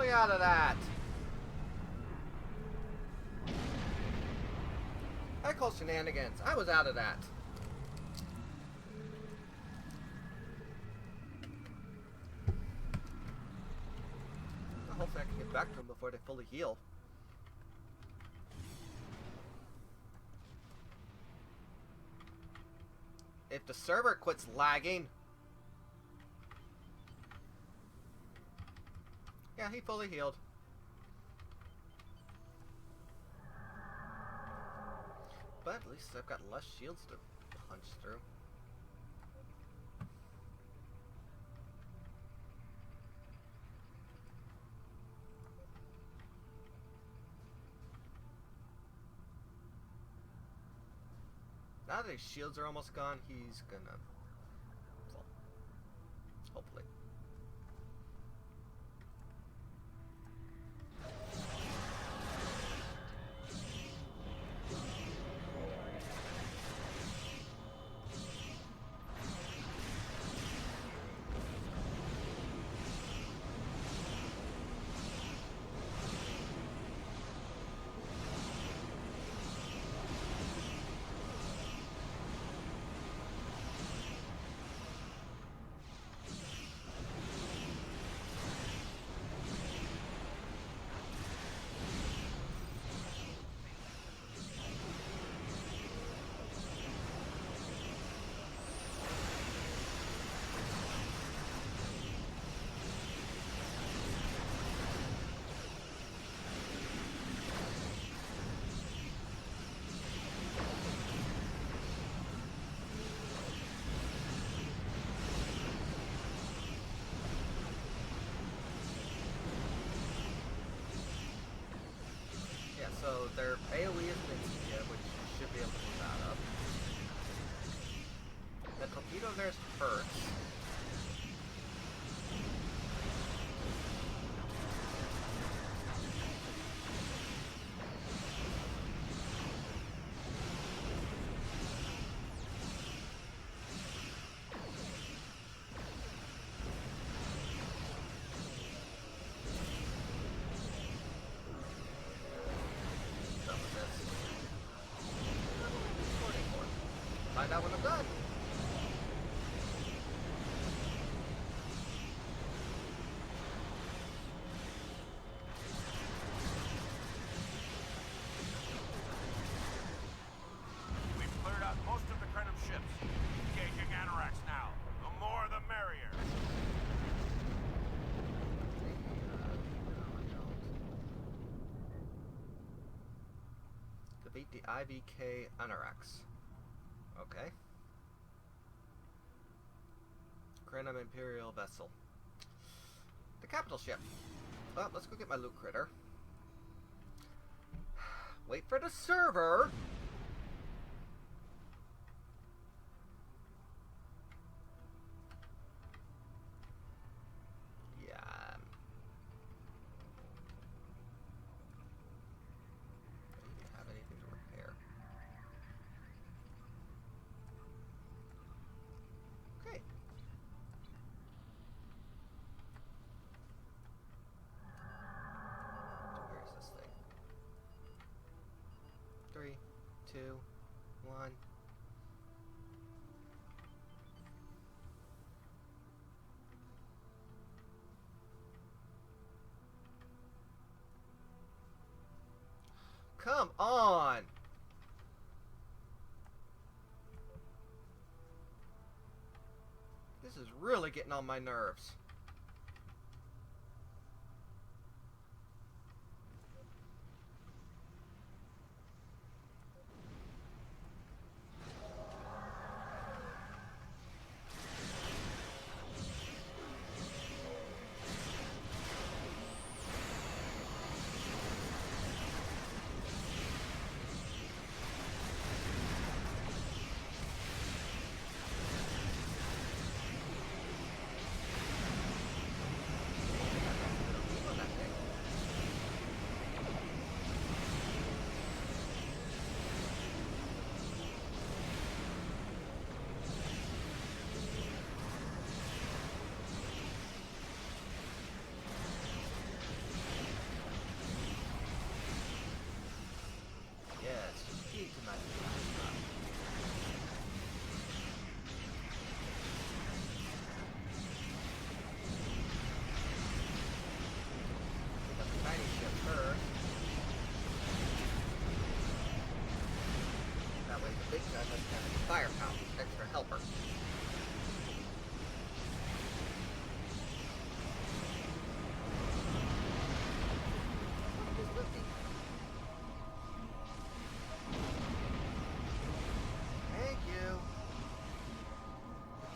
totally out of that. I call shenanigans. I was out of that. Well, hopefully I can get back to them before they fully heal. If the server quits lagging. Yeah, he fully healed. But at least I've got less shields to punch through. Now that his shields are almost gone, he's gonna fall. Hopefully. So their AoE is Insignia, which should be able to move out of. The torpedo theirs hurts. Find out when I'm done. We've cleared out most of the Krenim ships. Engaging anoraks now. The more the merrier. Defeat the IVK anoraks. Okay. Krenim Imperial vessel. The capital ship. Well, let's go get my loot critter. Wait for the server. Yeah. I don't even have anything to repair. Okay. So where is this thing? 3, 2, 1. Come on! This is really getting on my nerves. must have firepower, extra helper. What is with me? Thank you.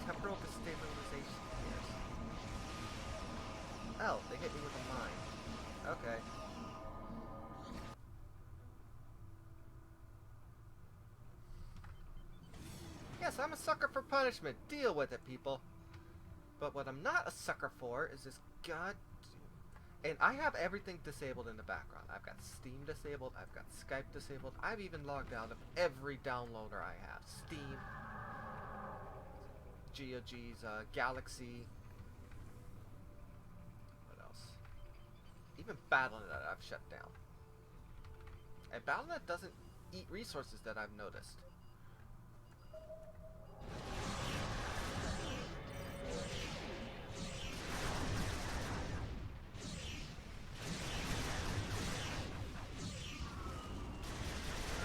Temporal destabilization gears. Oh, they hit me with a mine. Okay. Yes, I'm a sucker for punishment. Deal with it, people. But what I'm not a sucker for is this god... And I have everything disabled in the background. I've got Steam disabled. I've got Skype disabled. I've even logged out of every downloader I have. Steam, GOG's, Galaxy. What else? Even Battle.net I've shut down. And Battle.net doesn't eat resources that I've noticed.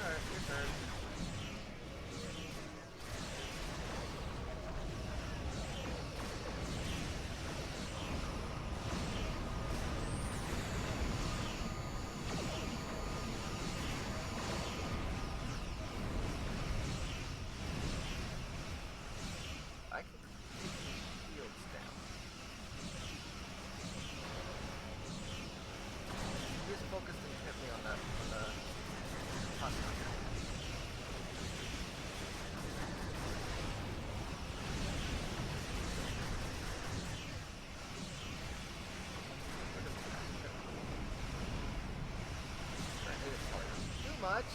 Alright, your turn. I can take these shields down. Just focused intently on the hostile. Too much.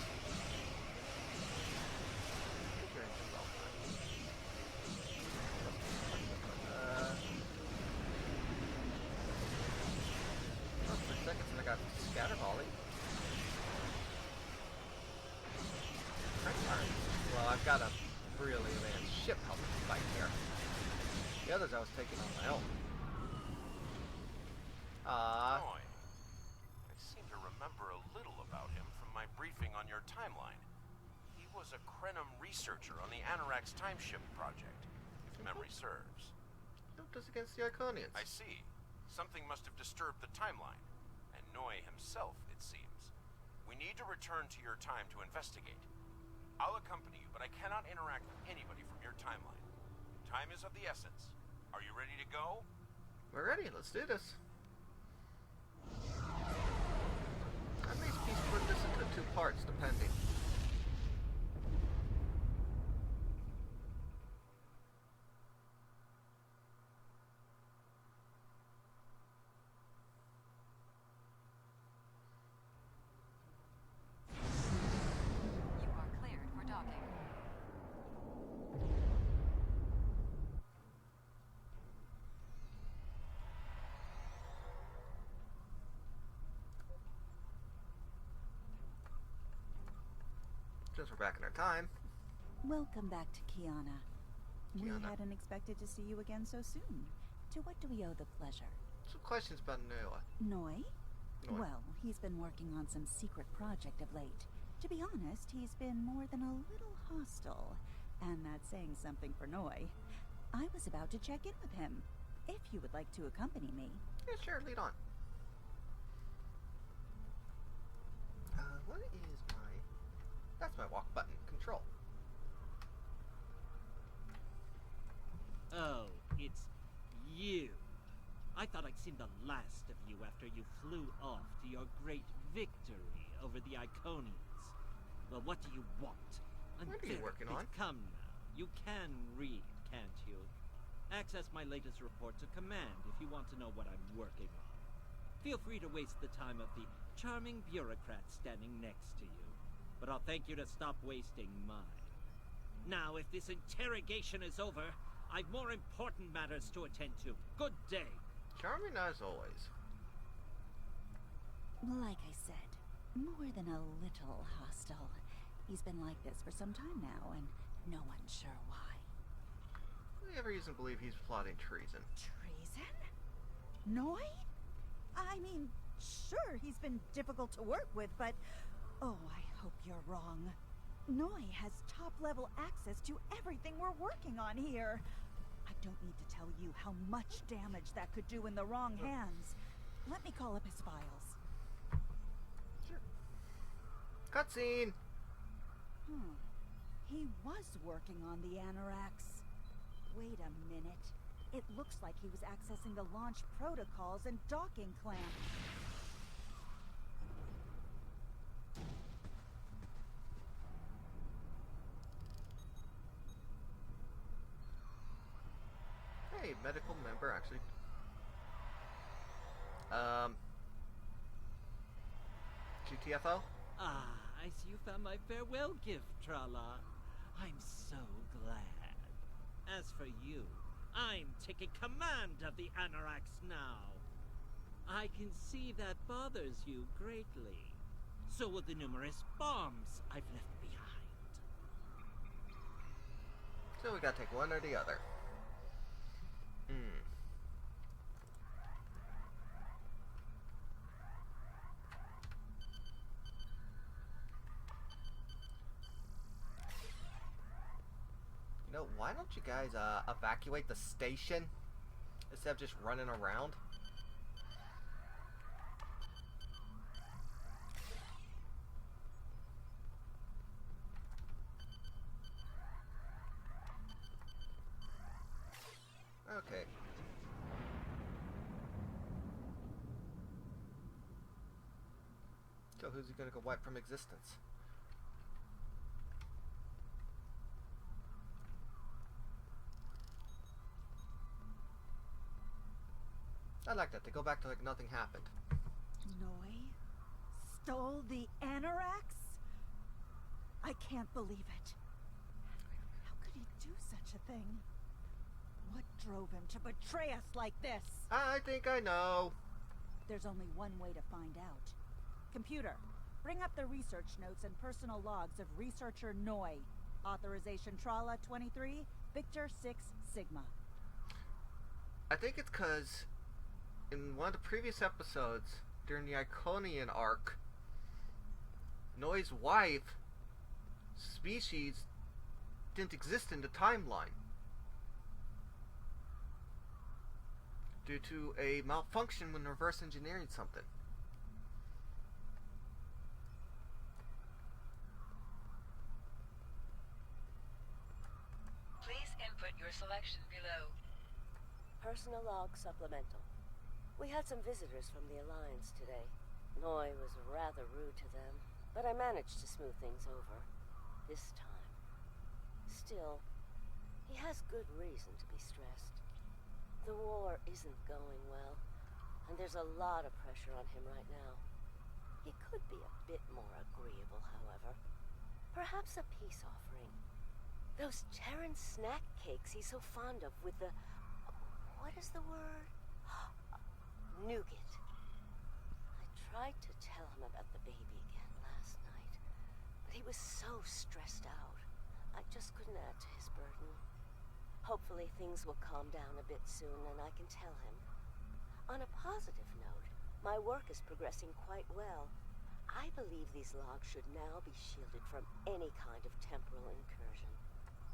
Keep your engines all fine. Oh, for seconds and I got scatter volley. Well, I've got a really advanced ship helping me fight here. The others I was taking on my own. Roy. I seem to remember a little about him from my briefing on your timeline. He was a Krenim researcher on the Anorak's timeship project, if memory serves. Helped us against the Iconians. I see. Something must have disturbed the timeline. And Noy himself, it seems. We need to return to your time to investigate. I'll accompany you, but I cannot interact with anybody from your timeline. Time is of the essence. Are you ready to go? We're ready. Let's do this. I may split this into 2 parts, depending. You are cleared for docking. Since we're back in our time. Welcome back to Kiana. We Kiana. hadn't expected to see you again so soon. To what do we owe the pleasure? Some questions about Noah. Noi? Noi. Well, he's been working on some secret project of late. To be honest, he's been more than a little hostile. And that's saying something for Noi. I was about to check in with him. If you would like to accompany me. Yeah, sure, lead on. What is my... That's my walk button. Control. Oh, it's you. I thought I'd seen the last of you after you flew off to your great victory over the Iconians. Well, what do you want? I'm What are you very working busy. on? Come now. You can read, can't you? Access my latest report to command if you want to know what I'm working on. Feel free to waste the time of the charming bureaucrat standing next to you. But I'll thank you to stop wasting mine. Now, if this interrogation is over, I've more important matters to attend to. Good day. Charming as always. Like I said, more than a little hostile. He's been like this for some time now, and no one's sure why. We have reason to believe he's plotting treason. Treason? Noi? I mean, sure, he's been difficult to work with, but... Oh, I hope you're wrong. Noi has top-level access to everything we're working on here. I don't need to tell you how much damage that could do in the wrong hands. Let me call up his files. Sure. Cutscene! He was working on the Anoraks. Wait a minute. It looks like he was accessing the launch protocols and docking clamp. Hey, medical member, actually. GTFO? Ah, I see you found my farewell gift, Trala. I'm so glad. As for you, I'm taking command of the Anoraks now. I can see that bothers you greatly. So will the numerous bombs I've left behind. So we gotta take one or the other. You know, why don't you guys evacuate the station instead of just running around? Okay. So who's he gonna go wipe from existence? I like that. They go back to like nothing happened. Noi stole the Anoraks? I can't believe it. How could he do such a thing? What drove him to betray us like this? I think I know. There's only one way to find out. Computer, bring up the research notes and personal logs of researcher Noi. Authorization Trala 23, Victor 6 Sigma. I think it's because in one of the previous episodes, during the Iconian arc, Noi's wife, species, didn't exist in the timeline due to a malfunction when reverse engineering something. Please input your selection below. Personal log supplemental. We had some visitors from the Alliance today. Noi was rather rude to them, but I managed to smooth things over. This time. Still, he has good reason to be stressed. The war isn't going well, and there's a lot of pressure on him right now. He could be a bit more agreeable, however. Perhaps a peace offering. Those Terran snack cakes he's so fond of with the... what is the word? Nougat. I tried to tell him about the baby again last night, but he was so stressed out. I just couldn't add to his burden. Hopefully things will calm down a bit soon and I can tell him. On a positive note, my work is progressing quite well. I believe these logs should now be shielded from any kind of temporal incursion.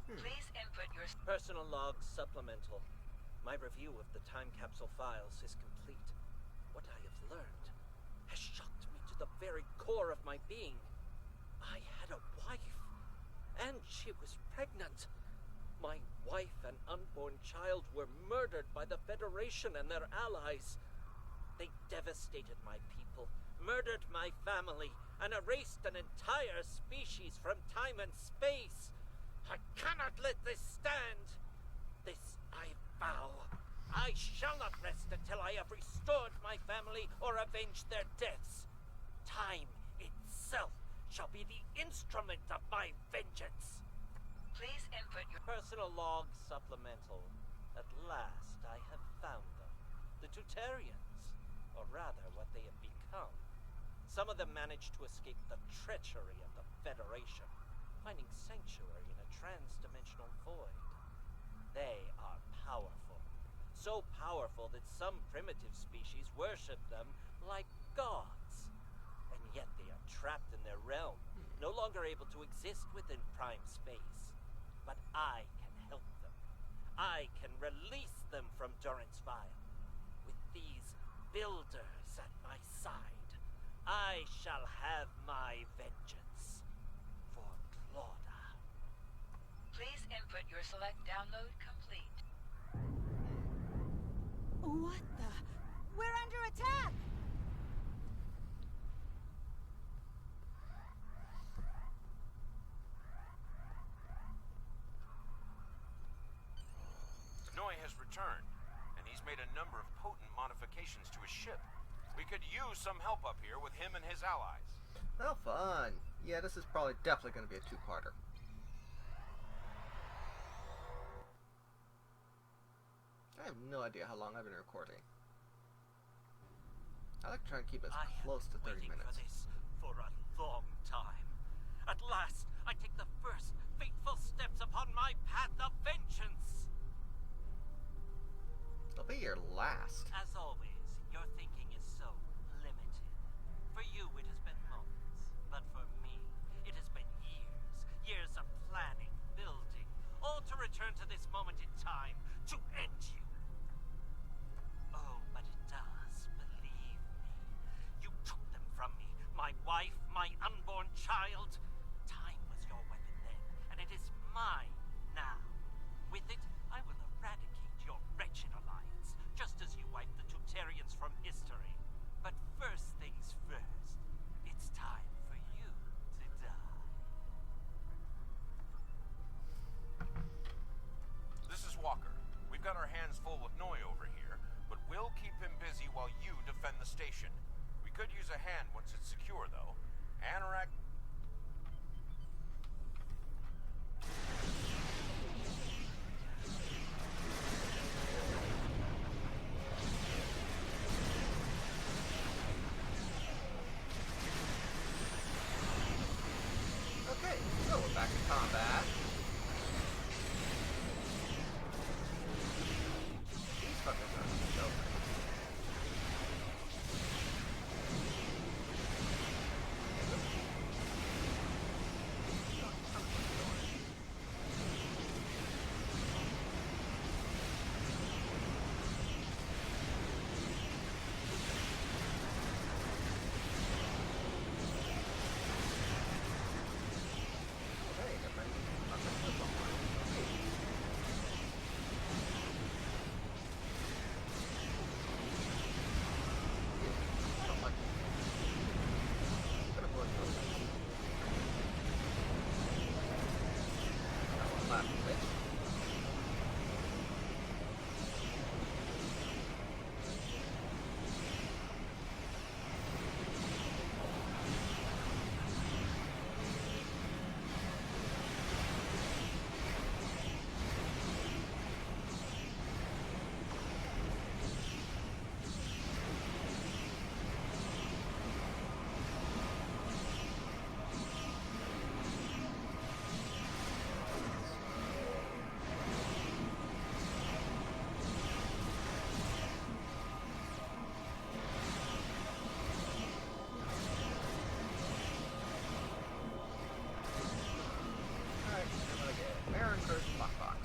Please input your Personal log supplemental. My review of the time capsule files is complete. What I have learned has shocked me to the very core of my being. I had a wife, and she was pregnant. My wife and unborn child were murdered by the Federation and their allies. They devastated my people, murdered my family, and erased an entire species from time and space. I cannot let this stand. This I vow. I shall not rest until I have restored my family or avenged their deaths. Time itself shall be the instrument of my vengeance. Please input your Personal log supplemental. At last I have found them. The Tutarians, or rather what they have become. Some of them managed to escape the treachery of the Federation, finding sanctuary in a trans-dimensional void. They are powerful. So powerful that some primitive species worship them like gods. And yet they are trapped in their realm, no longer able to exist within prime space. But I can help them. I can release them from Durance Vile. With these builders at my side, I shall have my vengeance for Claudia. Please input your select download complete. What the? We're under attack! Noi has returned, and he's made a number of potent modifications to his ship. We could use some help up here with him and his allies. Oh, fun. Yeah, this is probably definitely going to be a two-parter. I have no idea how long I've been recording. I like to try and keep it as close to 30 minutes. I have been waiting for this for a long time. At last, I take the first fateful steps upon my path of vengeance. It'll be your last. As always, your thinking is so limited. For you, it has been moments. But for me, it has been years. Years of planning, building, all to return to this moment in time to end you. Oh, but it does, believe me. You took them from me. My wife, my unborn child. Time was your weapon then, and it is mine now. With it, I will eradicate your wretched alliance, just as you wiped the Tutarians from history. But first things first, it's time for you to die. This is Walker. We've got our hands full with Noi over here, but we'll keep him busy while you defend the station. We could use a hand once it's secure, though. Anorak... Okay, so we're back in combat. These fuckers are so great. Hey, got my flip on mine. I don't like it. I'm gonna avoid those. That one last bitch. Alright, I'm gonna get Baron Curse Lockbox.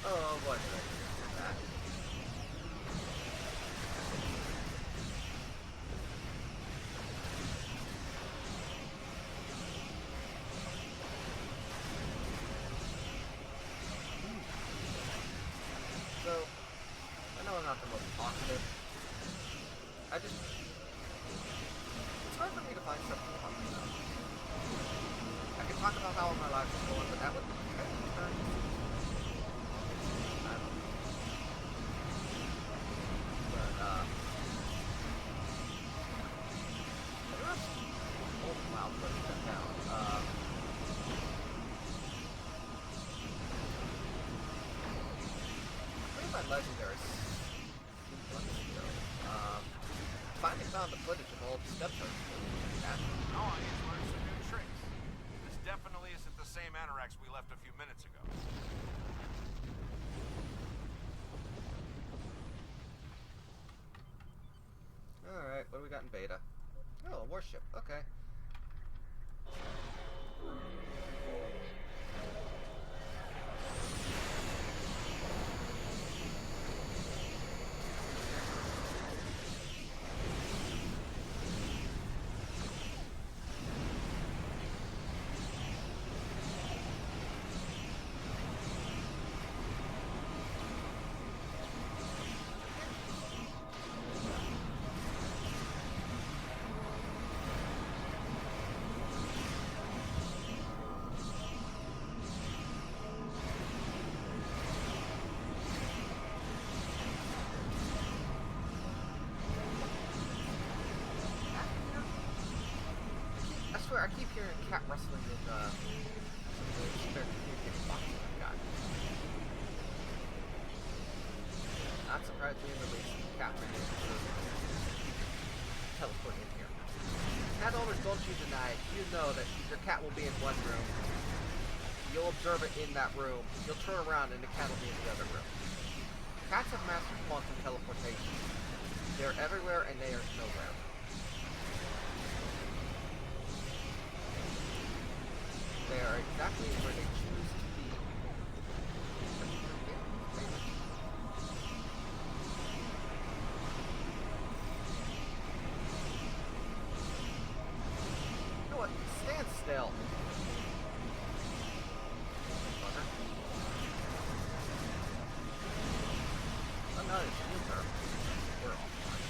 Oh, what did I do? That. So, I know I'm not the most talkative. It's hard for me to find something to talk about. I could talk about how my life is going, but that would kind of turn. I don't know. But, I do have some old cloud putting that down. Pretty much legendary. Finally found the footage of old steptoes. Oh, he's learned some new tricks. This definitely isn't the same Anoraks we left a few minutes ago. Alright, what do we got in beta? Oh, a warship. Okay. I swear, I keep hearing cat rustling in some of the spare communication boxes I've got. Not surprised we in the least cat release teleport in here. Cat owners, don't you deny it. You know that your cat will be in one room. You'll observe it in that room. You'll turn around and the cat will be in the other room. Cats have mastered quantum teleportation. They're everywhere and they are nowhere. They are exactly where they choose to be. You know what? Stand still. Fucker. Oh no, it's Luther. We're offline.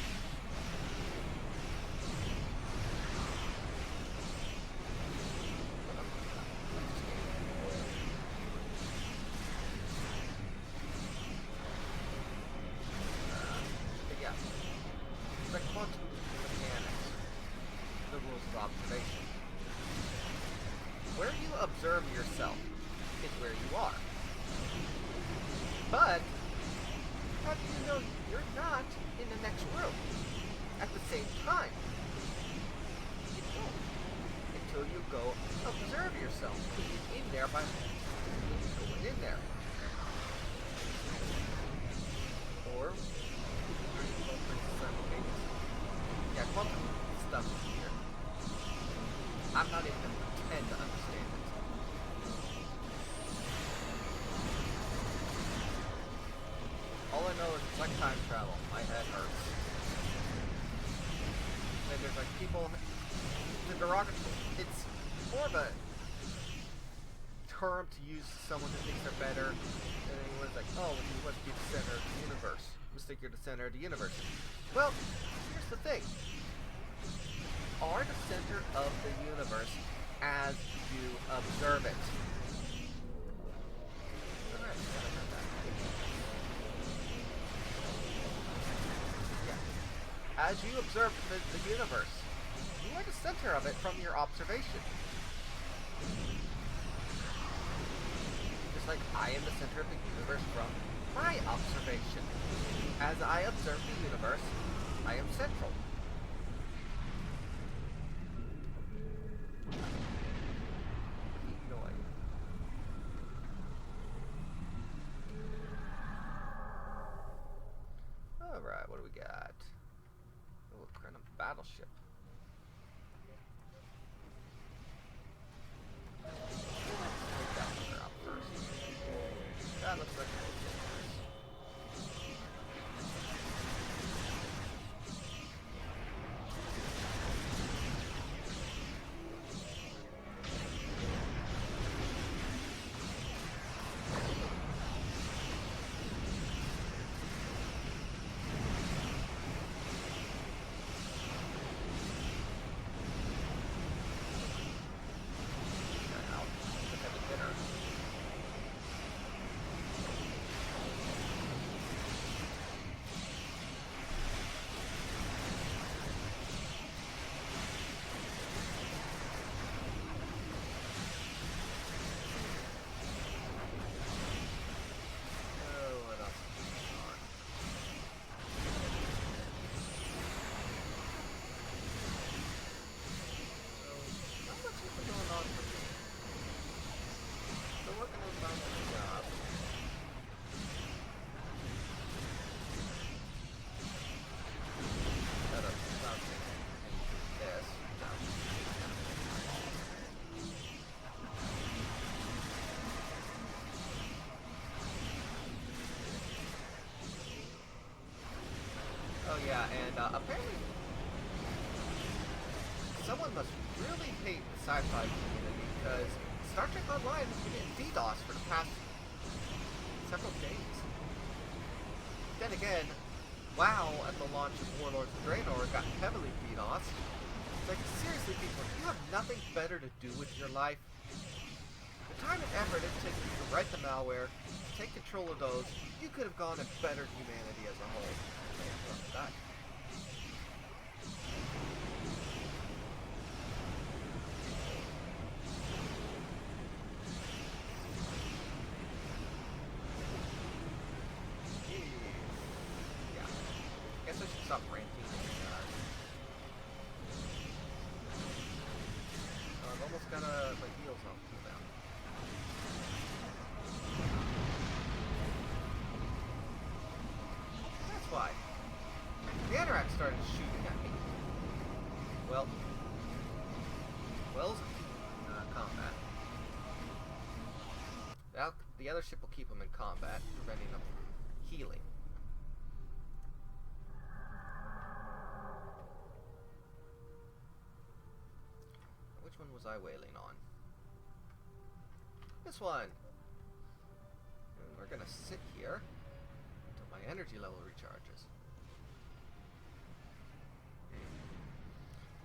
Yeah. The quantum mechanics, the rules of observation. Where you observe yourself is where you are. But how do you know you're not in the next room at the same time? You don't until you go observe yourself being in there by going in there. Or yeah, quantum stuff is here. I'm not even gonna pretend to understand it. All I know is it's like time travel. My head hurts. And there's like people, the derogatory, it's more of a term to use to someone who thinks they're better. And anyone's like, oh, you must be the center of the universe. You must think you're the center of the universe. Well, here's the thing. You are the center of the universe as you observe it. Alright, yeah. As you observe the universe, you are the center of it from your observation. Just like I am the center of the universe from my observation. As I observe the universe, I am central. Alright, what do we got? Oh, we're in a battleship. Take that one out first. That looks like a Yeah, and apparently someone must really hate the sci-fi community because Star Trek Online has been getting DDoS for the past several days. Then again, WoW at the launch of Warlords of Draenor got heavily DDoS. It's like, seriously people, you have nothing better to do with your life? The time and effort it takes you to write the malware, take control of those, you could have gone and bettered humanity as a whole. God. Yeah. Guess I should stop ranting. I've almost got my heels on now. That's why. The Anorak started shooting at me. Well, Wells combat. Now the other ship will keep him in combat, preventing him from healing. Which one was I wailing on? This one. And we're gonna sit here until my energy level recharges.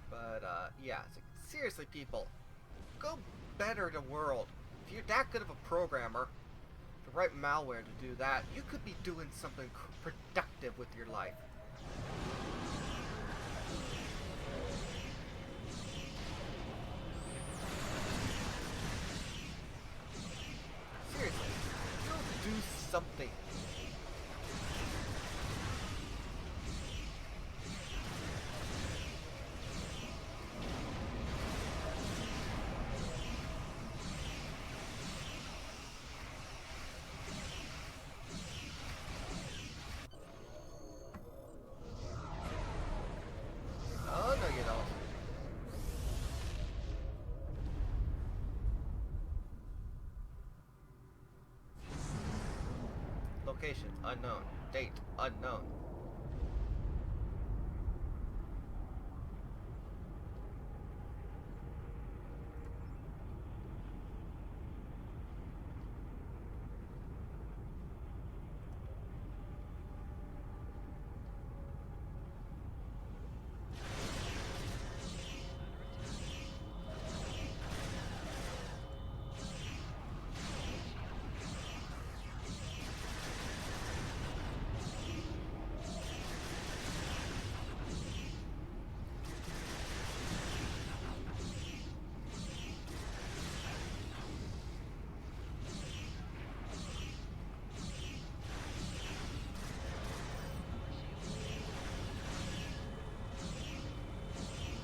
But yeah, it's like, seriously people, go better the world. If you're that good of a programmer to write malware to do that, you could be doing something productive with your life. Seriously, go do something. Oh, no you don't. Location unknown. Date unknown.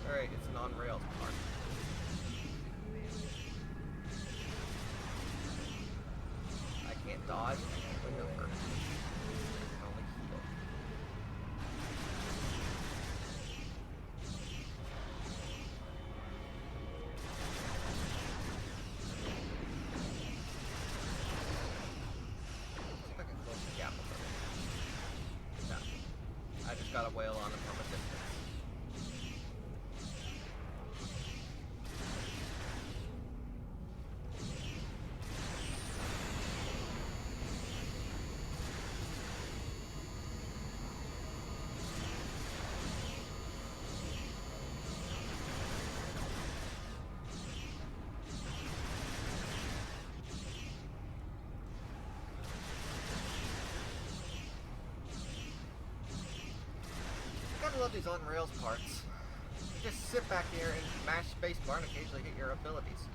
Alright, it's an on-rails part. I can't dodge, I can't maneuver. I can only heal. See if I can close the gap a little. No. I just got a whale on him from a distance. I love these on-rails parts. You just sit back here and mash spacebar and occasionally hit your abilities.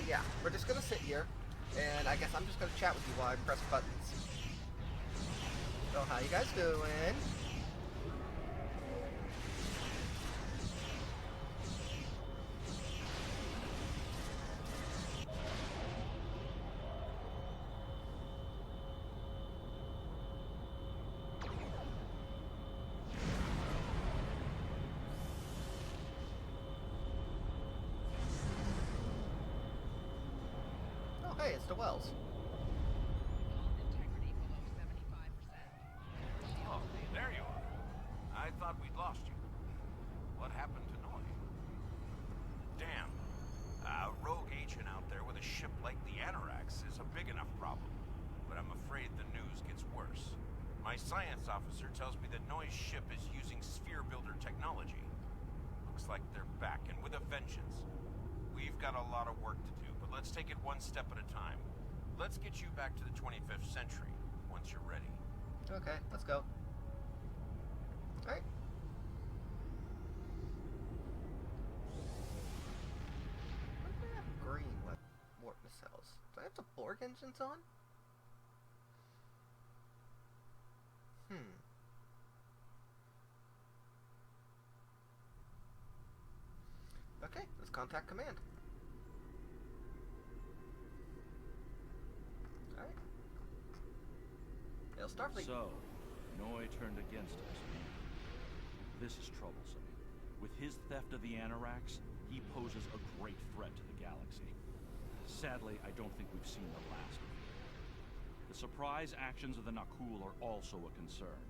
Yeah, we're just gonna sit here, and I guess I'm just gonna chat with you while I press buttons. So, how you guys doing? hey, it's the Wells. Oh, there you are. I thought we'd lost you. What happened to Noy? Damn. A rogue agent out there with a ship like the Anorax is a big enough problem. But I'm afraid the news gets worse. My science officer tells me that Noy's ship is using sphere builder technology. Looks like they're back, and with a vengeance. We've got a lot of work to do, but let's take it one step at a time. Let's get you back to the 25th century, once you're ready. Okay, let's go. Alright. Why do I have green warp nacelles? Do I have the Borg engines on? Okay, let's contact command. Alright. Hail Starfleet. So, Noy turned against us. This is troublesome. With his theft of the Anorax, he poses a great threat to the galaxy. Sadly, I don't think we've seen the last of him. The surprise actions of the Nakul are also a concern.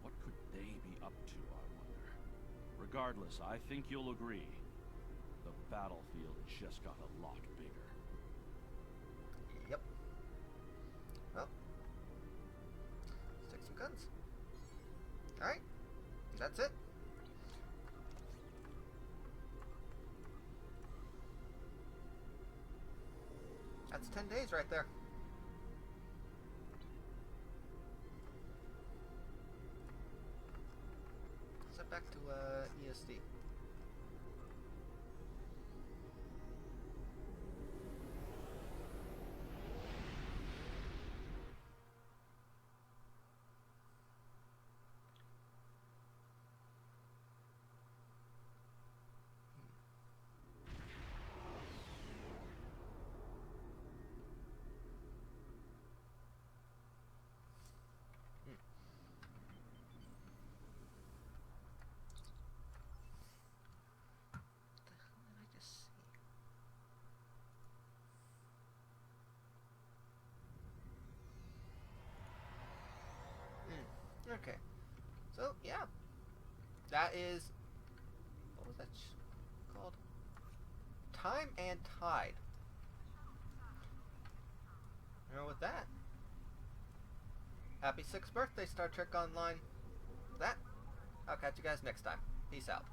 What could they be up to, I wonder? Regardless, I think you'll agree. The battlefield just got a lot bigger. Yep. Well, let's take some guns. Alright, that's it. That's 10 days right there. Let's head back to ESD. Okay. So, yeah. That is... What was that called? Time and Tide. And with that, happy 6th birthday, Star Trek Online. With that, I'll catch you guys next time. Peace out.